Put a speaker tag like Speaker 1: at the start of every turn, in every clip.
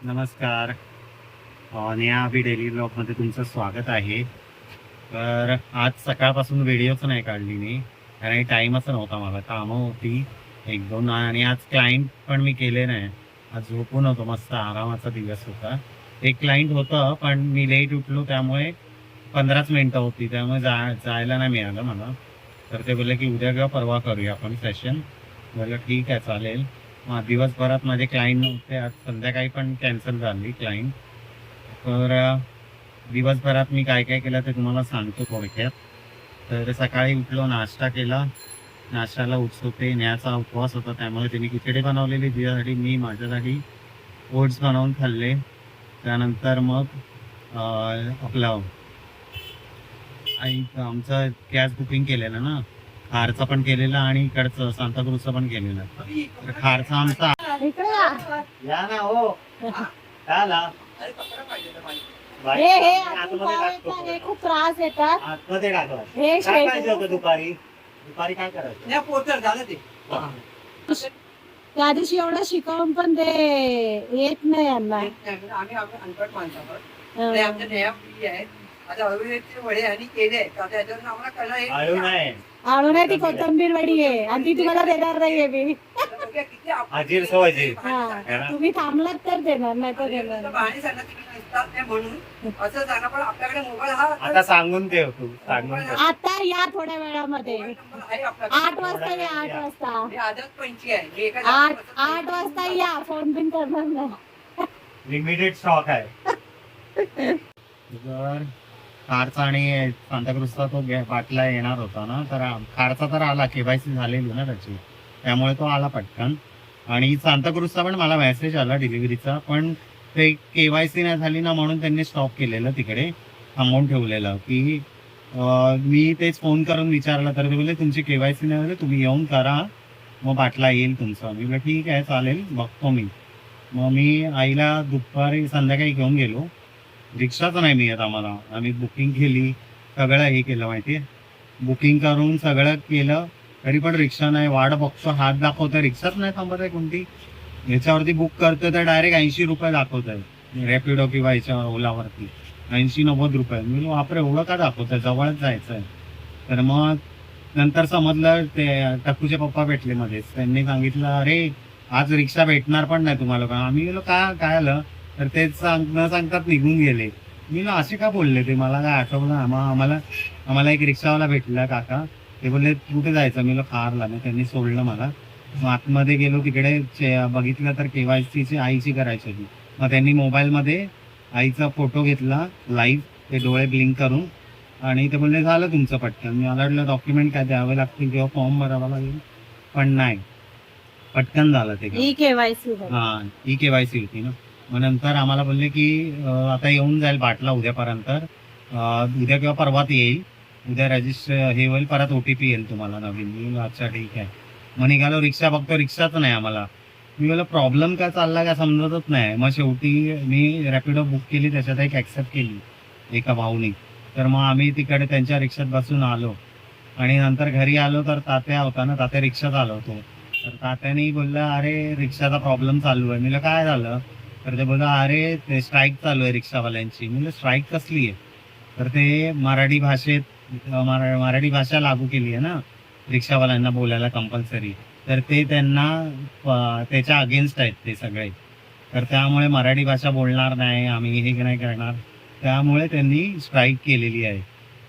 Speaker 1: नमस्कार. नेहा अभि डेली ब्लॉगमध्ये तुमचं स्वागत आहे. तर आज सकाळपासून व्हिडिओच नाही काढली मी, कारण टाईमच नव्हता मला. कामं होती एक दोन आणि आज क्लायंट पण मी केले नाही. आज झोपून होतो, मस्त आरामाचा दिवस होता. एक क्लायंट होतं पण मी लेट उठलो, त्यामुळे 15च मिनटं होती, त्यामुळे जायला नाही मिळालं मला. तर ते बोलले की उद्या किंवा परवा करूया आपण सेशन. बोललं ठीक आहे चालेल. दिवसभरात माझे क्लायंट नव्हते, आज संध्याकाळी पण कॅन्सल झाली क्लायंट. तर दिवसभरात मी काय काय केलं ते तुम्हाला सांगतो थोडक्यात. तर सकाळी उठलो, नाश्ता केला. नाश्त्याला उत्सुकते नेहाचा उपवास होता, त्यामुळे तिने खिचडी बनवलेली तिच्यासाठी, मी माझ्यासाठी ओट्स बनवून खाल्ले. त्यानंतर मग आपलं आमचं गॅस बुकिंग केलेलं ना, खारचं पण केलेलं आणि इकडचं सांताक्रूजचं पण केलेलं. तर खारचा आमचा या ना हो आला.
Speaker 2: हे खूप त्रास येतात.
Speaker 1: आतमध्ये टाकला.
Speaker 2: हे
Speaker 1: काय पाहिजे होतं दुपारी? दुपारी काय करायचं?
Speaker 2: त्या दिवशी एवढं शिकवून पण ते येत नाही यांना.
Speaker 3: आम्ही अनपट माणसं आहोत. आमच्या नेहा मुली आहेत. आता अळूचे वडे आणि केले आहेत. आता याच्यावरून आम्हाला कळलं हे
Speaker 1: आळू नाही,
Speaker 2: आणू नाही, ती कोथिंबीर वडी आहे आणि ती तुम्हाला देणार नाहीये मी.
Speaker 3: किती आपण-
Speaker 1: अजीर सवयजी.
Speaker 2: हा, तुम्ही थांबलात तर देणार, नाही तर देणार नाही.
Speaker 3: बहाणे सांगा तुम्ही नसतात नाही म्हणून असं सांगा, पण आपल्याकडे मोबाईल हा
Speaker 1: आता सांगून ठेव तू, सांगून ठेव.
Speaker 2: आता या थोड्या वेळामध्ये
Speaker 3: नंबर आहे आपल्याकडे.
Speaker 2: 8 वाजता या, 8 वाजता.
Speaker 3: हे आदत पंची आहे. हे एका
Speaker 2: 8
Speaker 3: जागेवर बसत नाही.
Speaker 2: वाजता या, फोन बिन करणार नाही.
Speaker 1: लिमिटेड स्टॉक आहे. जर खारचा आणि सांताक्रूजचा तो बाटला येणार होता ना, तर खारचा तर आला, केवायसी झालेली ना त्याची, त्यामुळे तो आला पटकन. आणि सांताक्रूजचा पण मला मेसेज आला डिलिव्हरीचा, पण ते केवायसी नाही झाली ना, म्हणून त्यांनी स्टॉप केलेलं, तिकडे थांबवून ठेवलेलं. की मी तेच फोन करून विचारलं, तर ते बोलले तुमची केवायसी नाही झाली, तुम्ही येऊन करा, मग बाटला येईल तुमचा. मी म्हटलं ठीक आहे चालेल, बघतो मी. मग मी आईला दुपारी संध्याकाळी घेऊन गेलो. रिक्षाच नाही मिळत आम्हाला. आम्ही बुकिंग केली, सगळं हे केलं माहिती आहे, बुकिंग करून सगळं केलं, तरी पण रिक्षा नाही. वाट बघतो, हात दाखवतोय, रिक्षाच नाही थांबत आहे कोणती. याच्यावरती बुक करतोय तर डायरेक्ट 80 रुपये दाखवत आहे, रॅपिडो किंवा याच्यावर ओलावरती 80-90 रुपये. मी वापरे एवढं का दाखवत आहे, जवळच जायचं आहे. तर मग नंतर समजलं, ते टक्कूचे पप्पा भेटले मध्येच, त्यांनी सांगितलं अरे आज रिक्षा भेटणार पण नाही तुम्हाला का. आम्ही गेलो काय आलं, तर तेच न सांगतात निघून गेले. मी असे का बोलले ते, मला काय आठवलं. आम्हाला एक रिक्षावाला भेटला काका, ते बोलले कुठे जायचं, मी खारला. नाही, त्यांनी सोडलं मला. मग आतमध्ये गेलो, तिकडे बघितलं तर केवायसीची आईची करायची होती. मग त्यांनी मोबाईलमध्ये आईचा फोटो घेतला लाईव्ह, ते डोळे ब्लिंक करून, आणि ते बोलले झालं तुमचं पटकन. मी मला वाटलं डॉक्युमेंट काय द्यावे लागतील किंवा फॉर्म भरावा लागेल, पण नाही, पटकन झालं ते.
Speaker 2: E KYC.
Speaker 1: हा, ई केवायसी होती ना. मग नंतर आम्हाला बोलले की आता येऊन जाईल बाटला उद्यापर्यंत, उद्या किंवा परवात येईल, उद्या रजिस्टर हे होईल, परत OTP येईल तुम्हाला नवीन. मी अच्छा ठीक आहे. मग निघालो, रिक्षा बघतो, रिक्षाच नाही आम्हाला. मी बोला प्रॉब्लेम काय चालला काय समजतच नाही. मग शेवटी मी रॅपिडो बुक केली, त्याच्यात एक ॲक्सेप्ट केली एका भाऊनी. तर मग आम्ही तिकडे त्यांच्या रिक्षात बसून आलो, आणि नंतर घरी आलो तर तात्या होता ना, तात्या रिक्षात आलो होतो. तर तात्याने बोलला अरे रिक्षाचा प्रॉब्लेम चालू आहे. मी काय झालं, तर ते बोलला अरे ते स्ट्राईक चालू आहे रिक्षावाल्यांची. म्हणजे स्ट्राईक कसली आहे, तर ते मराठी मराठी भाषा लागू केली आहे ना रिक्षावाल्यांना बोलायला कंपल्सरी. तर ते त्यांना त्याच्या अगेन्स्ट आहेत ते सगळे. तर त्यामुळे मराठी भाषा बोलणार नाही आम्ही, हे नाही करणार, त्यामुळे त्यांनी स्ट्राईक केलेली आहे.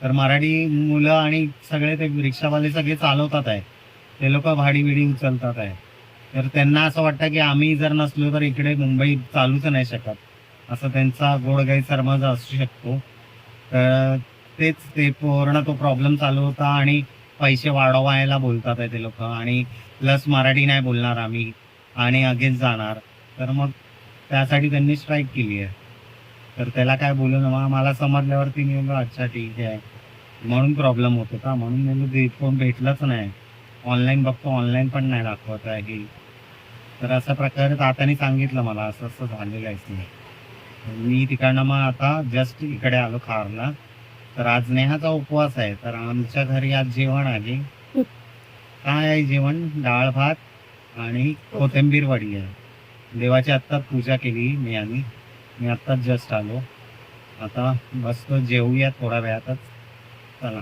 Speaker 1: तर मराठी मुलं आणि सगळे ते रिक्षावाले सगळे चालवतात आहे, ते लोक भाडी बिडी उचलतात आहे. तर त्यांना असं वाटतं की आम्ही जर नसलो तर इकडे मुंबई चालूच नाही शकत, असं त्यांचा गोडगाई समज असू शकतो. तर तेच ते पूर्ण तो प्रॉब्लेम चालू होता, आणि पैसे वाढवायला बोलतात आहे ते लोक, आणि प्लस मराठी नाही बोलणार आम्ही आणि अगेन्स्ट जाणार. तर मग त्यासाठी त्यांनी स्ट्राईक केली आहे. तर त्याला काय बोलू ना, मला समजल्यावरती मी बोललो अच्छा ठीक आहे, म्हणून प्रॉब्लेम होतो का, म्हणून मी फोन भेटलाच नाही. ऑनलाईन बघतो, ऑनलाईन पण नाही दाखवत आहे. तर अशा प्रकारे तात्याने सांगितलं मला असं असं झालेलं आहे. मी तिकडनं मग आता जस्ट इकडे आलो खारला. तर आज नेहाचा उपवास आहे, तर आमच्या घरी आज जेवण आहे. काय आहे जेवण, डाळ भात आणि कोथिंबीर वडी आहे. देवाची आत्ताच पूजा केली मी आत्ताच जस्ट आलो. आता बसतो, जेवूया थोड्या वेळातच. चला.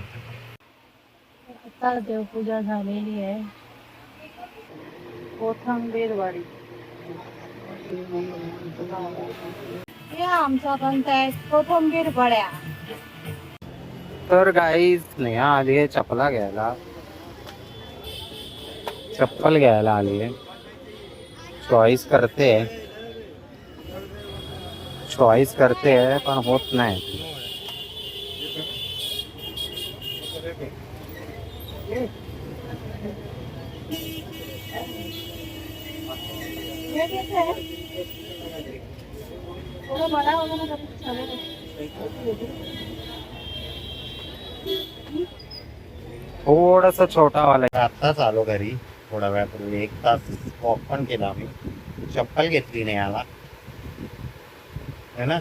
Speaker 2: आता देवपूजा झालेली आहे. कोथंबीरवाडी हे आमचा पंत आहे कोथंबीर वड्या.
Speaker 1: तर गाईज नेहा आली आहे चप्पल घ्यायला आली आहे. चॉईस करते पण होत नाही.
Speaker 2: हे कसं आहे? थोडं मला वगैरे कधी चालेल.
Speaker 1: थोडस छोटा वाला. आत्ताच आलो घरी थोड्या वेळापूर्वी, 1 तास वॉक पण केला आम्ही. चप्पल घेतली नाही याला है ना,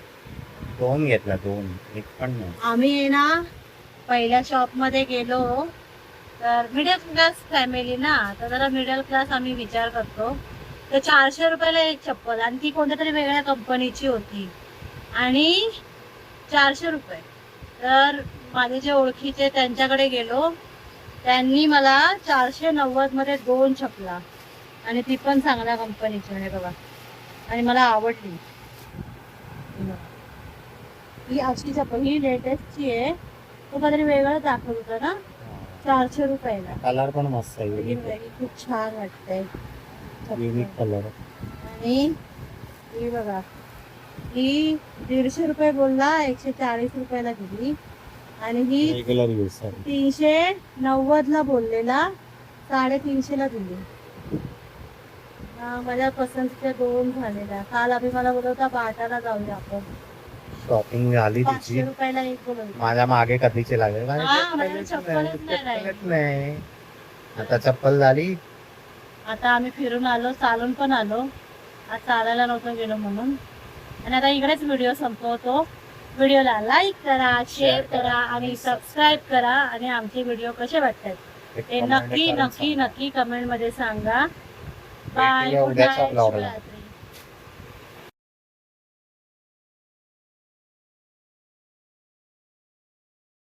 Speaker 1: 2 घेतल्या, 2 एक पण नाही.
Speaker 2: आम्ही आहे ना पहिल्या शॉप मध्ये गेलो तर मिडल क्लास फॅमिली ना, तर जरा मिडल क्लास आम्ही विचार करतो. तर 400 रुपयाला एक चप्पल आणि ती कोणत्या तरी वेगळ्या कंपनीची होती आणि 400 रुपये. तर माझे जे ओळखीचे त्यांच्याकडे गेलो, त्यांनी मला 490 मध्ये 2 चपला आणि ती पण चांगल्या कंपनीची आहे बघा आणि मला आवडली. ही अशी चप्पल ही लेटेस्टची आहे. तो काहीतरी वेगळं दाखवत होता ना 400 रुपयाला.
Speaker 1: कलर पण मस्त आहे,
Speaker 2: ही खूप छान वाटतंय
Speaker 1: युनिक कलर.
Speaker 2: आणि ही बघा ही 150 रुपये बोलला, 140 रुपयाला दिली आणि ही
Speaker 1: रेग्युलर यूज
Speaker 2: 390 ला बोललेला 350 ला दिली. माझ्या पसंतीच्या 2 झालेल्या. काल आम्ही मला बोलवता बाटाला जाऊया आपण.
Speaker 1: शॉपिंग झाली
Speaker 2: 500
Speaker 1: तिची.
Speaker 2: रुपयाला एक बोलवता.
Speaker 1: माझ्या मागे कधीची लागेल
Speaker 2: माझ्या चप्पलच नाही राहिली.
Speaker 1: नाही. आता चप्पल झाली.
Speaker 2: आता आम्ही फिरून आलो, चालून पण आलो. आज चालायला नव्हतं गेलो म्हणून. आणि आता इकडेच व्हिडिओ संपवतो. व्हिडिओला लाईक करा, शेअर करा आणि सबस्क्राईब करा. आणि आमचे व्हिडिओ कसे वाटतात ते नक्की कमेंट मध्ये सांगा. बाय.
Speaker 1: उद्याच्या ब्लॉगला.